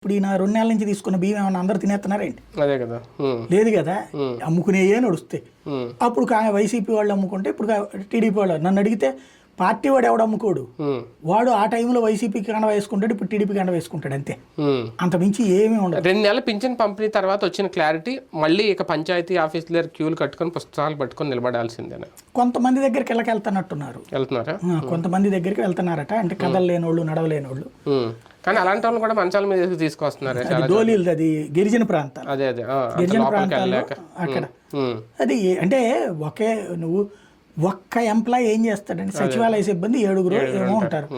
ఇప్పుడు ఈయన 2 నెలల నుంచి తీసుకున్న బియ్యం ఏమన్నా అందరూ తినేస్తున్నారేంటి? అదే కదా. లేదు కదా, అమ్ముకునేయే నడుస్తాయి. అప్పుడు వైసీపీ వాళ్ళు అమ్ముకుంటే ఇప్పుడు టీడీపీ వాళ్ళు. నన్ను అడిగితే పార్టీ వాడు ఎవడు అమ్ముకోడు, వాడు ఆ టైంలో వైసీపీకి కండ వేసుకుంటాడు, ఇప్పుడు టీడీపీ కండ వేసుకుంటాడు, అంతే. అంత మించి ఏమీ ఉండదు. 2 నెలల పింఛన్ పంపిణీ తర్వాత వచ్చిన క్లారిటీ మళ్ళీ ఇక పంచాయతీ ఆఫీస్ దగ్గర క్యూలు కట్టుకొని పుస్తకాలు పట్టుకొని నిలబడాల్సిందేనా? కొంతమంది దగ్గరికి వెళ్తున్నట్టున్నారు. వెళ్తున్నారా? కొంతమంది దగ్గరికి వెళ్తున్నారట, అంటే కదలలేని వాళ్ళు, నడవలేని వాళ్ళు. కానీ అలాంటి వాళ్ళు కూడా మంచాల మీద తీసుకొస్తున్నారు. దోలీలు, అది గిరిజన ప్రాంతాలు. అదే అదే గిరిజన ప్రాంతాల్లో అక్కడ అది అంటే ఒక్క ఎంప్లాయ్ ఏం చేస్తాడండి? సచివాలయ సిబ్బంది 7 ఏమో ఉంటారు.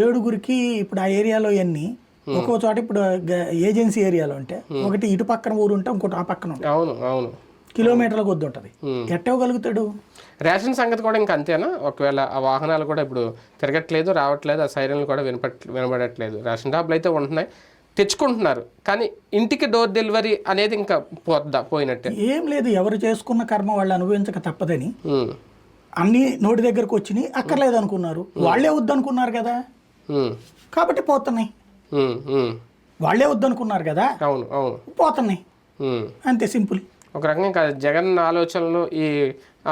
7గురికి ఇప్పుడు ఆ ఏరియాలో ఎన్ని, ఒక్కో చోట ఇప్పుడు ఏజెన్సీ ఏరియాలో ఉంటే ఒకటి ఇటు పక్కన ఊరు ఉంటే ఇంకోటి ఆ పక్కన ఉంటుంది. అవును అవును, కిలోమీటర్ల కొద్ది ఉంటుంది. ఎట్టవగలుగుతాడు? రేషన్ సంగతి కూడా ఇంకా అంతేనా? ఒకవేళ ఆ వాహనాలు కూడా ఇప్పుడు తిరగట్లేదు, రావట్లేదు, ఆ సైరన్లు కూడా వినబడట్లేదు. రేషన్ షాపులు అయితే ఉంటున్నాయి, తెచ్చుకుంటున్నారు, కానీ ఇంటికి డోర్ డెలివరీ అనేది ఇంకా పోయినట్టే. ఏం లేదు, ఎవరు చేసుకున్న కర్మ వాళ్ళు అనుభవించక తప్పదని అన్ని నోటి దగ్గరకు వచ్చినాయి. అక్కర్లేదు అనుకున్నారు, వాళ్ళే వద్దనుకున్నారు కదా, కాబట్టి పోతున్నాయి. వాళ్ళే వద్దనుకున్నారు కదా, అవును అవును, పోతున్నాయి, అంతే, సింపుల్. ఒక రకంగా జగన్ ఆలోచనలు ఈ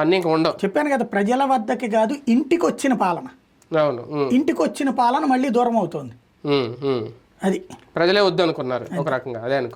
అన్నీ ఇంకా ఉండవు. చెప్పాను కదా, ప్రజల వద్దకి కాదు, ఇంటికి వచ్చిన పాలన. అవును, ఇంటికి వచ్చిన పాలన మళ్ళీ దూరం అవుతుంది. అది ప్రజలే వద్దు అనుకున్నారు ఒక రకంగా, అదే అనుకో.